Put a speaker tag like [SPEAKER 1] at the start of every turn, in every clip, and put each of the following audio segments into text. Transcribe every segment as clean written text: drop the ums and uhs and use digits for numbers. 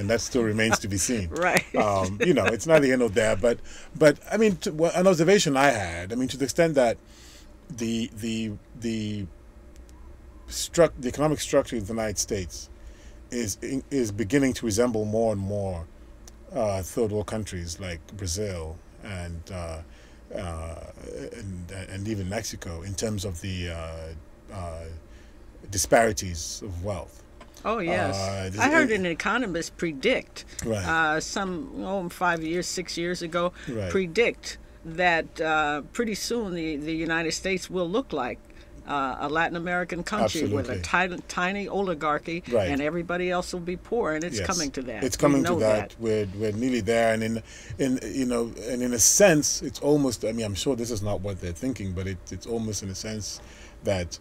[SPEAKER 1] and that still remains to be seen.
[SPEAKER 2] Right.
[SPEAKER 1] You know, it's not the end of that, but I mean, an observation I had, I mean, to the extent that the economic structure of the United States is beginning to resemble more and more third world countries like Brazil and even Mexico in terms of the disparities of wealth.
[SPEAKER 2] Oh yes, I heard an economist predict
[SPEAKER 1] right.
[SPEAKER 2] 5 years, 6 years ago,
[SPEAKER 1] right.
[SPEAKER 2] predict that pretty soon the United States will look like a Latin American country
[SPEAKER 1] Absolutely.
[SPEAKER 2] with a tiny oligarchy,
[SPEAKER 1] right.
[SPEAKER 2] and everybody else will be poor, and it's
[SPEAKER 1] yes.
[SPEAKER 2] coming to that.
[SPEAKER 1] It's coming to that. We're nearly there, and in a sense, it's almost. I mean, I'm sure this is not what they're thinking, but it's almost in a sense that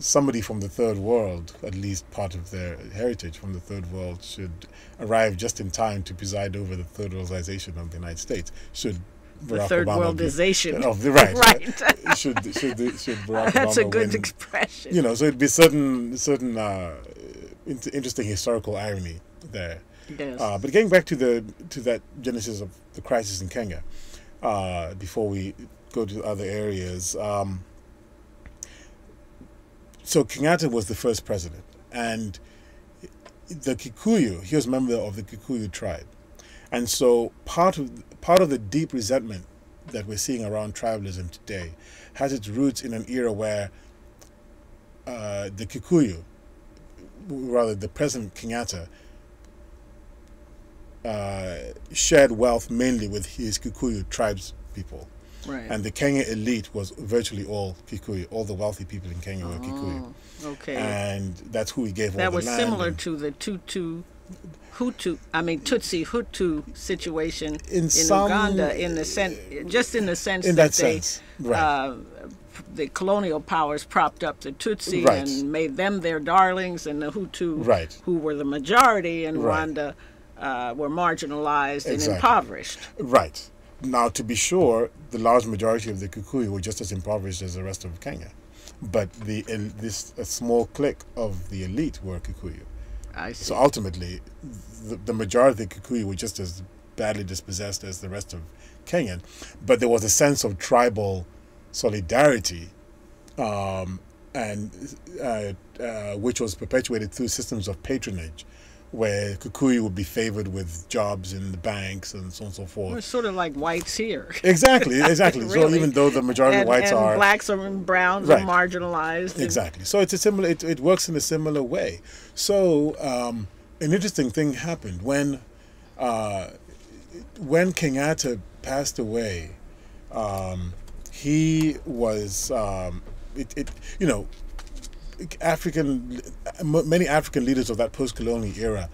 [SPEAKER 1] somebody from the third world, at least part of their heritage from the third world, should arrive just in time to preside over the third worldization of the United States. Should
[SPEAKER 2] the
[SPEAKER 1] Barack
[SPEAKER 2] third
[SPEAKER 1] Obama
[SPEAKER 2] worldization
[SPEAKER 1] of the right?
[SPEAKER 2] Right.
[SPEAKER 1] should Barack
[SPEAKER 2] That's
[SPEAKER 1] Obama
[SPEAKER 2] a good
[SPEAKER 1] win,
[SPEAKER 2] expression.
[SPEAKER 1] You know, so it'd be certain interesting historical irony there.
[SPEAKER 2] Yes.
[SPEAKER 1] But getting back to that genesis of the crisis in Kenya, before we go to other areas. So Kenyatta was the first president, and the Kikuyu, he was a member of the Kikuyu tribe. And so part of the deep resentment that we're seeing around tribalism today has its roots in an era where the Kikuyu, rather the President Kenyatta, shared wealth mainly with his Kikuyu tribes people.
[SPEAKER 2] Right.
[SPEAKER 1] And the Kenya elite was virtually all Kikuyu. All the wealthy people in Kenya were Kikuyu.
[SPEAKER 2] Okay.
[SPEAKER 1] And that's who he gave all the land.
[SPEAKER 2] That was similar to the Tutsi Hutu situation in Uganda, in the sense that
[SPEAKER 1] right.
[SPEAKER 2] The colonial powers propped up the Tutsi
[SPEAKER 1] right.
[SPEAKER 2] and made them their darlings, and the Hutu,
[SPEAKER 1] right.
[SPEAKER 2] who were the majority in
[SPEAKER 1] right.
[SPEAKER 2] Rwanda, were marginalized
[SPEAKER 1] exactly.
[SPEAKER 2] and impoverished.
[SPEAKER 1] Right. Now, to be sure, the large majority of the Kikuyu were just as impoverished as the rest of Kenya, but a small clique of the elite were Kikuyu.
[SPEAKER 2] I see.
[SPEAKER 1] So ultimately, the majority of the Kikuyu were just as badly dispossessed as the rest of Kenyan, but there was a sense of tribal solidarity, which was perpetuated through systems of patronage, where Kikuyu would be favored with jobs in the banks and so on and so forth.
[SPEAKER 2] Well, it's sort of like whites here.
[SPEAKER 1] Exactly.
[SPEAKER 2] Really.
[SPEAKER 1] So even though the majority of whites
[SPEAKER 2] and
[SPEAKER 1] are...
[SPEAKER 2] blacks and browns
[SPEAKER 1] right.
[SPEAKER 2] are marginalized.
[SPEAKER 1] Exactly. So it's a similar. It works in a similar way. So an interesting thing happened when Kenyatta passed away. He was many African leaders of that post-colonial era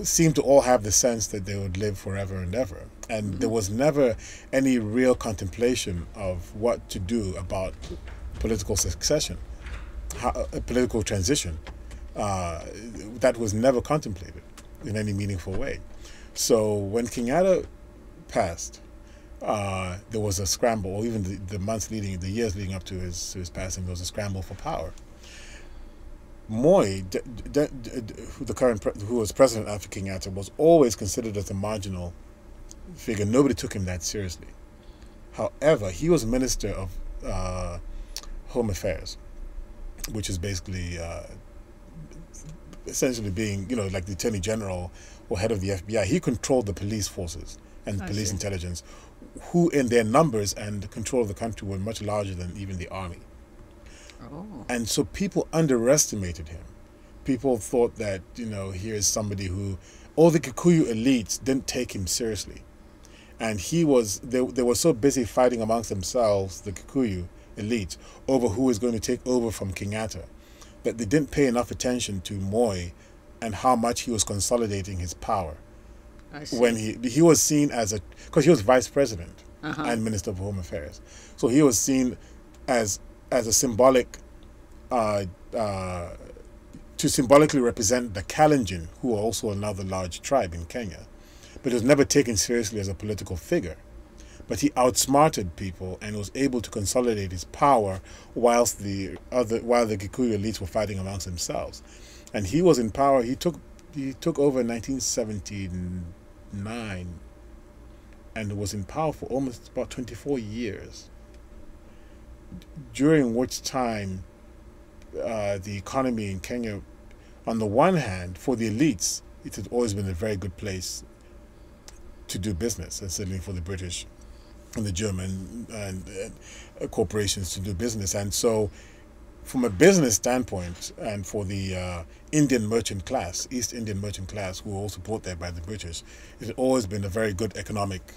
[SPEAKER 1] seemed to all have the sense that they would live forever and ever, and mm-hmm. there was never any real contemplation of what to do about political succession, a political transition. That was never contemplated in any meaningful way. So when Kenyatta passed, there was a scramble, or even the years leading up to his passing, there was a scramble for power. Moi, who was president after Kenyatta, was always considered as a marginal figure. Nobody took him that seriously. However, he was Minister of Home Affairs, which is basically essentially being, like the Attorney General or head of the FBI. He controlled the police forces and police intelligence, who in their numbers and control of the country were much larger than even the army.
[SPEAKER 2] Oh.
[SPEAKER 1] And so people underestimated him. People thought that, here's somebody who, all the Kikuyu elites didn't take him seriously. And they were so busy fighting amongst themselves, the Kikuyu elites, over who was going to take over from Kenyatta, that they didn't pay enough attention to Moi and how much he was consolidating his power.
[SPEAKER 2] I see.
[SPEAKER 1] When he was seen because he was vice president and Minister of Home Affairs, so he was seen as a symbolic, to symbolically represent the Kalenjin, who are also another large tribe in Kenya, but he was never taken seriously as a political figure. But he outsmarted people and was able to consolidate his power while the Kikuyu elites were fighting amongst themselves. and he was in power. He took over in 1979, and was in power for almost about 24 years. During which time, the economy in Kenya, on the one hand, for the elites, it had always been a very good place to do business, and certainly for the British and the German and corporations to do business. And so, from a business standpoint, and for the Indian merchant class, East Indian merchant class, who were also brought there by the British, it had always been a very good economic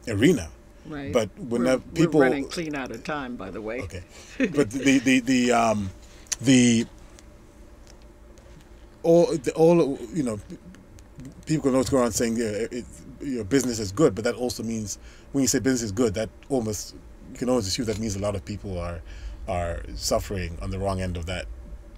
[SPEAKER 1] arena.
[SPEAKER 2] Right.
[SPEAKER 1] But
[SPEAKER 2] we're running clean out of time, by the way.
[SPEAKER 1] Okay. But the all you know, people can always go around saying business is good, but that also means, when you say business is good, that almost, you can always assume that means a lot of people are suffering on the wrong end of that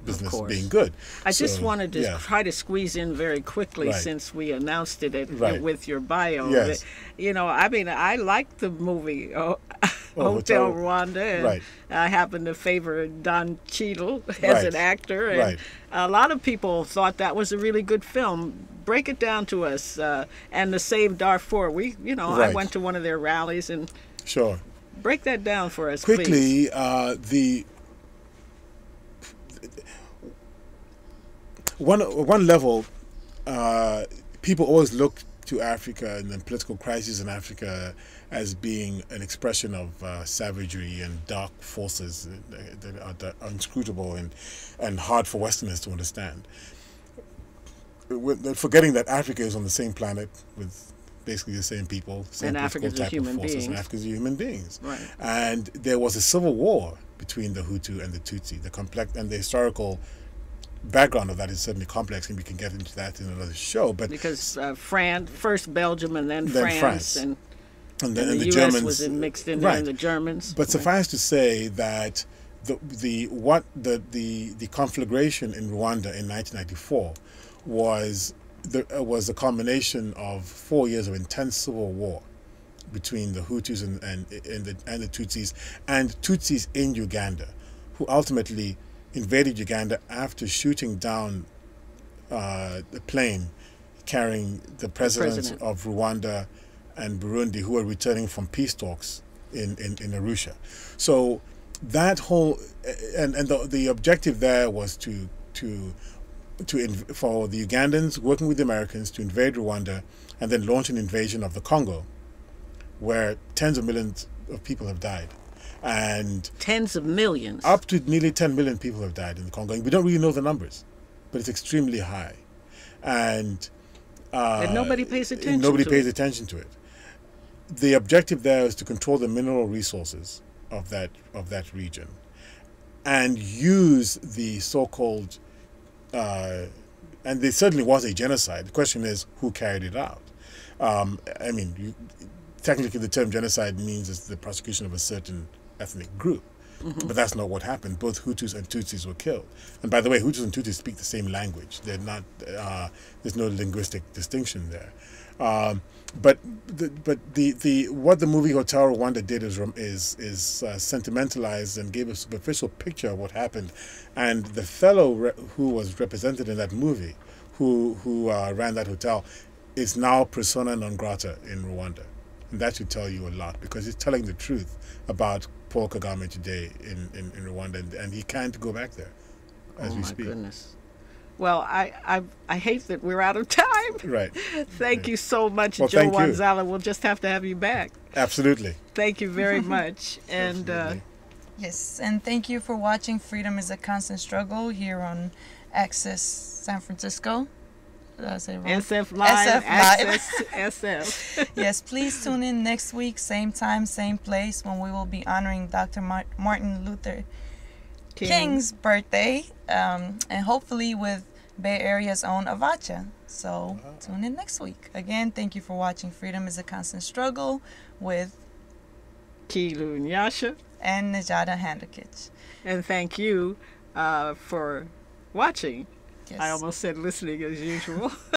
[SPEAKER 1] business being good.
[SPEAKER 2] I just wanted to try to squeeze in very quickly, since we announced it with your bio.
[SPEAKER 1] Yes.
[SPEAKER 2] You know, I mean, I liked the movie Hotel Rwanda, and I happen to favor Don Cheadle as an actor, and a lot of people thought that was a really good film. Break it down to us, and the Save Darfur. I went to one of their rallies, and break that down for us
[SPEAKER 1] quickly.
[SPEAKER 2] Please.
[SPEAKER 1] One level, people always look to Africa and the political crisis in Africa as being an expression of savagery and dark forces that are inscrutable and hard for Westerners to understand. Forgetting that Africa is on the same planet with basically the same people, same political type of forces, and Africans are human beings.
[SPEAKER 2] Right.
[SPEAKER 1] And there was a civil war between the Hutu and the Tutsi. The complex and the historical background of that is certainly complex, and we can get into that in another show. But
[SPEAKER 2] because first Belgium and then France. And the US
[SPEAKER 1] Germans
[SPEAKER 2] was mixed in there, and the Germans.
[SPEAKER 1] But suffice to say that the conflagration in Rwanda in 1994 was a combination of 4 years of intense civil war between the Hutus and the Tutsis, and Tutsis in Uganda, who ultimately invaded Uganda after shooting down the plane carrying the presidents of Rwanda and Burundi, who were returning from peace talks in Arusha. So that whole and the objective there was for the Ugandans working with the Americans to invade Rwanda and then launch an invasion of the Congo, where tens of millions of people have died. And
[SPEAKER 2] tens of millions.
[SPEAKER 1] Up to nearly 10 million people have died in the Congo. We don't really know the numbers, but it's extremely high. And
[SPEAKER 2] nobody pays attention
[SPEAKER 1] to it. The objective there is to control the mineral resources of that region and use the so-called and there certainly was a genocide. The question is who carried it out. Technically the term genocide means it's the prosecution of a certain ethnic group. But that's not what happened. Both Hutus and Tutsis were killed. And by the way, Hutus and Tutsis speak the same language. They're not. There's no linguistic distinction there. But what the movie Hotel Rwanda did is sentimentalized and gave a superficial picture of what happened. And the fellow who was represented in that movie, who ran that hotel, is now persona non grata in Rwanda. And that should tell you a lot, because he's telling the truth about Paul Kagame today in Rwanda, and he can't go back there as we speak. Oh my
[SPEAKER 2] goodness. Well, I hate that we're out of time.
[SPEAKER 1] Right.
[SPEAKER 2] Thank you so much, Joe Wanzala. We'll just have to have you back.
[SPEAKER 1] Absolutely.
[SPEAKER 2] Thank you very much. And
[SPEAKER 3] yes, and thank you for watching Freedom is a Constant Struggle here on Access San Francisco. Did I say wrong?
[SPEAKER 2] SF Live. Access SF.
[SPEAKER 3] Yes, please tune in next week, same time, same place, when we will be honoring Dr. Martin Luther King's birthday, and hopefully with Bay Area's own Avacha. So tune in next week. Again, thank you for watching Freedom is a Constant Struggle with
[SPEAKER 2] Kiilu Nyasha
[SPEAKER 3] and Najada Handakich.
[SPEAKER 2] And thank you for watching.
[SPEAKER 3] Yes.
[SPEAKER 2] I almost said listening as usual.